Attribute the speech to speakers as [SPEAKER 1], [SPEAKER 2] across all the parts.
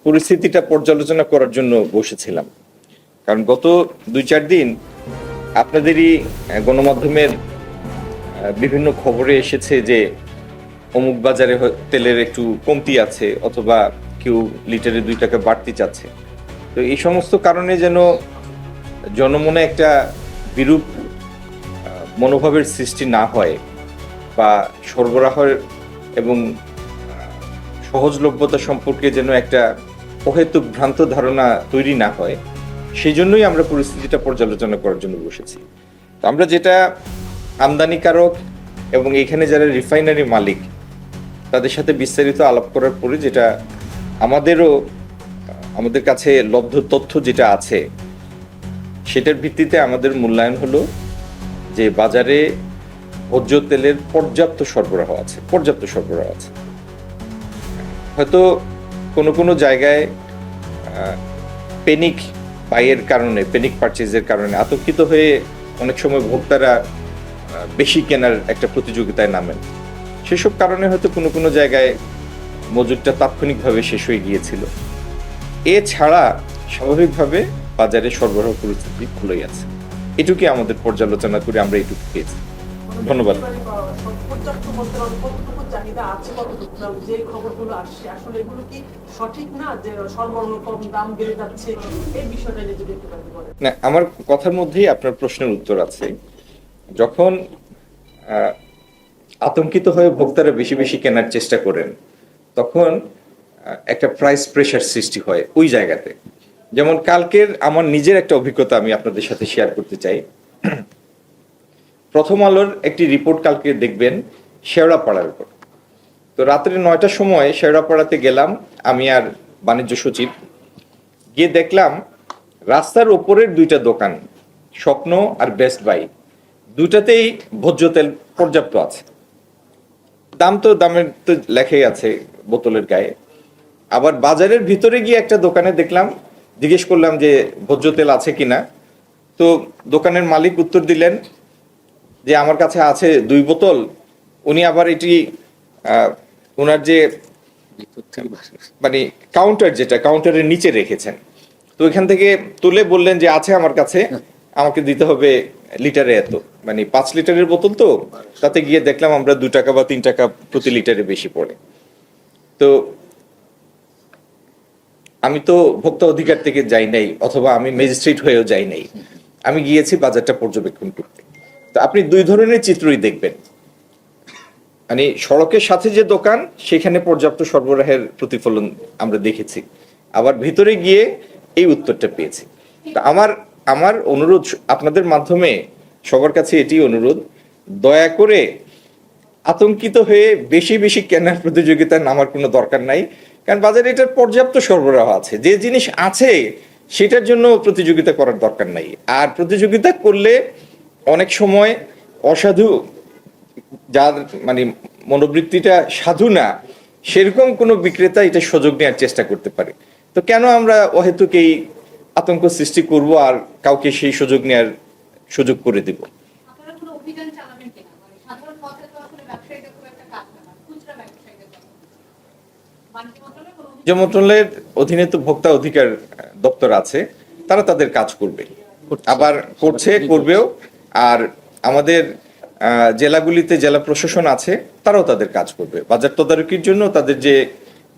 [SPEAKER 1] পরিস্থিতিটা পর্যালোচনা করার জন্য বসেছিলাম। কারণ গত ২-৪ দিন আপনাদেরই গণমাধ্যমের বিভিন্ন খবরে এসেছে যে অমুক বাজারে তেলের একটু কমতি আছে, অথবা কেউ লিটারে ২ টাকা বাড়তি চাচ্ছে। তো এই সমস্ত কারণে যেন জনমনে একটা বিরূপ মনোভাবের সৃষ্টি না হয়, বা সরবরাহের এবং সহজলভ্যতা সম্পর্কে যেন একটা অহেতুক ভ্রান্ত ধারণা তৈরি না হয়, সেই জন্যই আমরা পরিস্থিতিটা পর্যালোচনা করার জন্য বসেছি। তো আমরা যেটা আমদানিকারক এবং এখানে যারা রিফাইনারি মালিক তাদের সাথে বিস্তারিত আলাপ করার পরে যেটা আমাদের কাছে লব্ধ তথ্য যেটা আছে, সেটার ভিত্তিতে আমাদের মূল্যায়ন হলো যে বাজারে ভোজ্য তেলের পর্যাপ্ত সরবরাহ আছে। হয়তো কোনো কোনো জায়গায় পেনিক বাইয়ের কারণে, পেনিক পারচেজের কারণে আতঙ্কিত হয়ে অনেক সময় ভোক্তারা বেশি কেনার একটা প্রতিযোগিতায় নামেন। সেসব কারণে হয়তো কোনো কোনো জায়গায় মজুদটা তাৎক্ষণিকভাবে শেষ হয়ে গিয়েছিল। এছাড়া স্বাভাবিকভাবে বাজারে সরবরাহ পরিস্থিতি ভালোই আছে। এটুকুই আমাদের পর্যালোচনা করে আমরা এটুকু পেয়েছি। ধন্যবাদ। না, আমার কথার মধ্যেই আপনার প্রশ্নের উত্তর আছে। যখন আতঙ্কিত হয়ে ভোক্তারা বেশি বেশি কেনার চেষ্টা করেন, তখন একটা প্রাইস প্রেশার সৃষ্টি হয় ওই জায়গাতে। যেমন কালকের আমার নিজের একটা অভিজ্ঞতা আমি আপনাদের সাথে শেয়ার করতে চাই। প্রথম আলোর একটি রিপোর্ট কালকে দেখবেন শেওড়াপাড়ার উপর। তো রাত্রে ৯টার সময় শেওড়াপাড়াতে গেলাম আমি আর বাণিজ্য সচিব। গিয়ে দেখলাম রাস্তার ওপরের ২টা দোকান, স্বপ্ন আর বেস্ট বাই, দুটাতেই ভোজ্য তেল পর্যাপ্ত আছে। দামের তো লেখাই আছে বোতলের গায়ে। আবার বাজারের ভিতরে গিয়ে একটা দোকানে দেখলাম, জিজ্ঞেস করলাম যে ভোজ্য তেল আছে কিনা। তো দোকানের মালিক উত্তর দিলেন যে আমার কাছে আছে ২ বোতল। উনি আবার এটি ওনার যে মানে কাউন্টারের নিচে রেখেছেন। তো ওইখান থেকে তুলে বললেন যে আছে আমার কাছে, আমাকে দিতে হবে লিটারে এত, মানে ৫ লিটারের বোতল। তো তাতে গিয়ে দেখলাম আমরা ২ টাকা বা ৩ টাকা প্রতি লিটারে বেশি পড়ে। তো আমি তো ভোক্তা অধিকার থেকে যাই নাই, অথবা আমি ম্যাজিস্ট্রেট হয়েও যাই নাই, আমি গিয়েছি বাজারটা পর্যবেক্ষণ করতে। তো আপনি ২ ধরনের চিত্রই দেখবেন। মানে সড়কের সাথে যে দোকান, সেখানে পর্যাপ্ত সরবরাহের প্রতিফলন আমরা দেখেছি, আবার ভিতরে গিয়ে এই উত্তরটা পেয়েছি। তা আমার অনুরোধ আপনাদের মাধ্যমে সবার কাছে এটি অনুরোধ, দয়া করে আতঙ্কিত হয়ে বেশি বেশি কেনার প্রতিযোগিতায় নামার কোনো দরকার নাই। কারণ বাজারে এটার পর্যাপ্ত সরবরাহ আছে, যে জিনিস আছে সেটার জন্য প্রতিযোগিতা করার দরকার নাই। আর প্রতিযোগিতা করলে অনেক সময় অসাধু, যার মানে মনোবৃত্তিটা সাধু না, সেরকম কোনো বিক্রেতা এটা সুযোগ নেওয়ার চেষ্টা করতে পারে। তো কেন আমরা অহেতুক এই আতঙ্ক সৃষ্টি করব আর কাউকে সেই সুযোগ নেওয়ার সুযোগ করে দেব? বাণিজ্য মন্ত্রণালয়ের অধীনে তো ভোক্তা অধিকার দপ্তর আছে, তারা তাদের কাজ করবে, আবার করবেও। আর আমাদের জেলাগুলিতে জেলা প্রশাসন আছে, তারাও তাদের কাজ করবে। বাজার তদারকির জন্য তাদের যে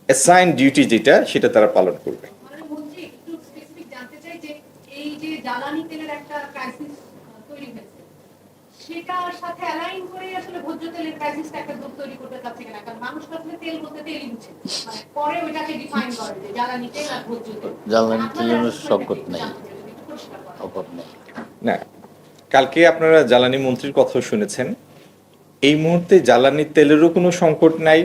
[SPEAKER 1] অ্যাসাইন ডিউটি যেটা, সেটা তারা পালন করবে।
[SPEAKER 2] সেটার সাথে অ্যালাইন করে আসলে ভোজ্য তেলের ক্রাইসিসটা একটা গ্রুপ তৈরি করতে চাচ্ছে কিনা? কারণ মানুষ আসলে তেল বলতে তেলই বুঝে, মানে পরে ওইটাকে ডিফাইন করে যে জ্বালানি তেল আর ভোজ্য তেল।
[SPEAKER 3] জ্বালানি তেলের সংকট নেই, অভাব নেই।
[SPEAKER 1] না, কালকে আপনারা জ্বালানি মন্ত্রীর কথা শুনেছেন। এই মুহূর্তে জ্বালানি তেলেরও কোনো সংকট নাই,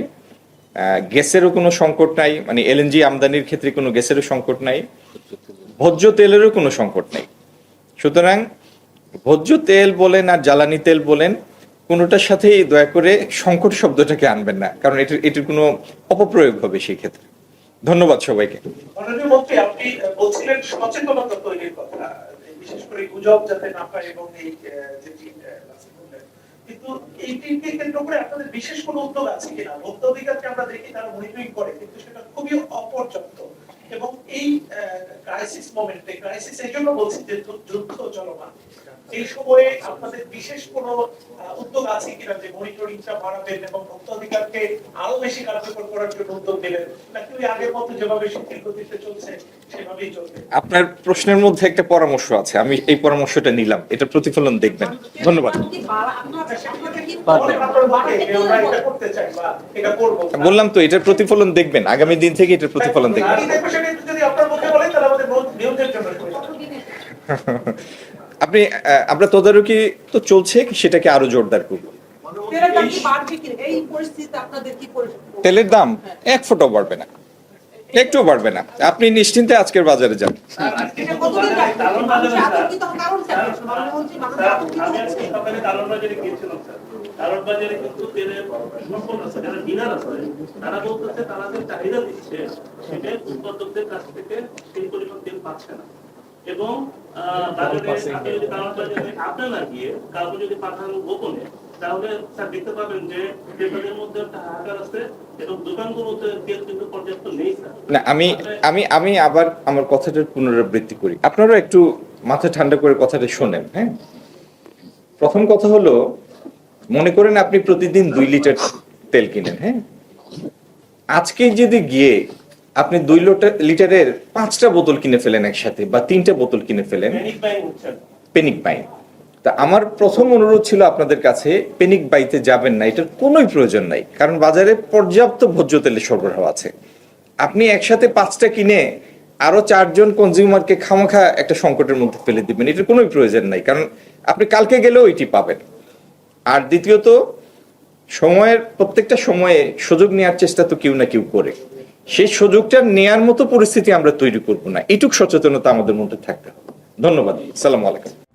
[SPEAKER 1] গ্যাসেরও কোনো সংকট নাই, মানে এলএনজি আমদানির ক্ষেত্রে কোনো গ্যাসেরও সংকট নাই, ভোজ্য তেলেরও কোনো সংকট নাই। সুতরাং ভোজ্য তেল বলেন আর জ্বালানি তেল বলেন, কোনোটার সাথেই দয়া করে সংকট শব্দটাকে আনবেন না, কারণ এটির কোনো অপপ্রয়োগ হবে সেই ক্ষেত্রে। ধন্যবাদ সবাইকে।
[SPEAKER 4] আপনি বলছিলেন সচেতনতা তৈরির কথা, বিশেষ করে গুজব যাতে না হয়, এবং এই কিন্তু এইটিকে কেন্দ্র করে আপনাদের বিশেষ কোনো উদ্যোগ আছে কিনা? ভোক্তা অধিকারকে আমরা দেখি তারা মনিটরিং করে, কিন্তু সেটা খুবই অপর্যাপ্ত। এবং এই ক্রাইসিস মোমেন্টে, ক্রাইসিস এই জন্য বলছি যে যুদ্ধ চলমান, এই সময়ে আপনাদের বিশেষ কোনো উদ্যোগ আছে কিনা যে মনিটরিংটা বাড়াবেন এবং ভোক্তাধিকারকে আরো বেশি কার্যকর করার জন্য উদ্যোগ নেবেন, নাকি ওই আগের মতো যেভাবে শিথিল গতিতে চলছে সেভাবেই চলবে?
[SPEAKER 1] আপনার প্রশ্নের মধ্যে একটা পরামর্শ আছে, আমি এই পরামর্শটা নিলাম, এটা প্রতিফলন দেখবেন। ধন্যবাদ।
[SPEAKER 4] আমরা এটা করতে চাই বা এটা করবো,
[SPEAKER 1] বললাম তো এটার প্রতিফলন দেখবেন, আগামী দিন থেকে এটার প্রতিফলন দেখবেন।
[SPEAKER 4] আমি দেখবো সেটা যদি আপনার মুখে বলেন তাহলে আমাদের নিউজের জন্য সুবিধা।
[SPEAKER 1] আপনি আমরা তদারকি তো চলছে, সেটাকে আরো জোরদার করব।
[SPEAKER 5] তেলের দাম কি বাড়বে কি? এই পরিস্থিতিতে আপনাদের কি পরিস্থিতি?
[SPEAKER 1] তেলের দাম 1 ফুটও বাড়বে না, একটুও বাড়বে না। আপনি নিশ্চিন্তে আজকের বাজারে যান।
[SPEAKER 5] এটা কতদিন রাখবে? মানুষ আতঙ্কিত হওয়ার কারণ কি? প্রধানমন্ত্রী মানুষ আতঙ্কিত
[SPEAKER 6] আমি
[SPEAKER 5] হচ্ছে।
[SPEAKER 6] আজকে সকালে কারণ বাজারে গিয়েছিলাম স্যার। কারণ বাজারে কিন্তু তেলের সম্পদ আছে, যারা ডিলার আছে তারা বলতেছে তারা যে চাহিদা দিচ্ছে সেটা উৎপাদকদের কাছ থেকে সেই পরিমাণ তেল পাচ্ছে না। এবং বাজারে আপনি যদি কারণ বাজারে আপনি না গিয়ে কাউকে যদি পাঠান গোপনে, তাহলে স্যার দেখতে পাবেন যে ক্রেতাদের মধ্যে একটা হাহাকার আছে এবং দোকানগুলোতে তেল কিন্তু পর্যাপ্ত নেই স্যার।
[SPEAKER 1] না, আমি আবার আমার কথাটার পুনরাবৃত্তি করি, আপনারা একটু মাথা ঠান্ডা করে কথাটা শোনেন। হ্যাঁ, প্রথম কথা হলো, মনে করেন আপনি প্রতিদিন 2 লিটার তেল কিনেন। হ্যাঁ, আজকে যদি গিয়ে আপনি 2 লিটারের 5টা বোতল কিনে ফেলেন একসাথে, বা 3টে বোতল কিনে ফেলেন,
[SPEAKER 6] প্যানিক বাইং হচ্ছে।
[SPEAKER 1] Panic buying. তা আমার প্রথম অনুরোধ ছিল আপনাদের কাছে, পেনিক বাইতে যাবেন না, এটার কোনোই প্রয়োজন নাই, কারণ বাজারে পর্যাপ্ত ভোজ্য তেলের সরবরাহ আছে। আপনি একসাথে 5টা কিনে আরো 4 জন কনজিউমারকে খামাখা একটা সংকটের মধ্যে ফেলে দিবেন, এটার কোনোই প্রয়োজন নাই, কারণ আপনি কালকে গেলেও এটি পাবেন। আর দ্বিতীয়ত, প্রত্যেকটা সময়ে সুযোগ নেওয়ার চেষ্টা তো কেউ না কেউ করে, সেই সুযোগটা নেয়ার মতো পরিস্থিতি আমরা তৈরি করব না, এটুক সচেতনতা আমাদের মধ্যে থাকতে হবে। ধন্যবাদ। আসসালামু আলাইকুম।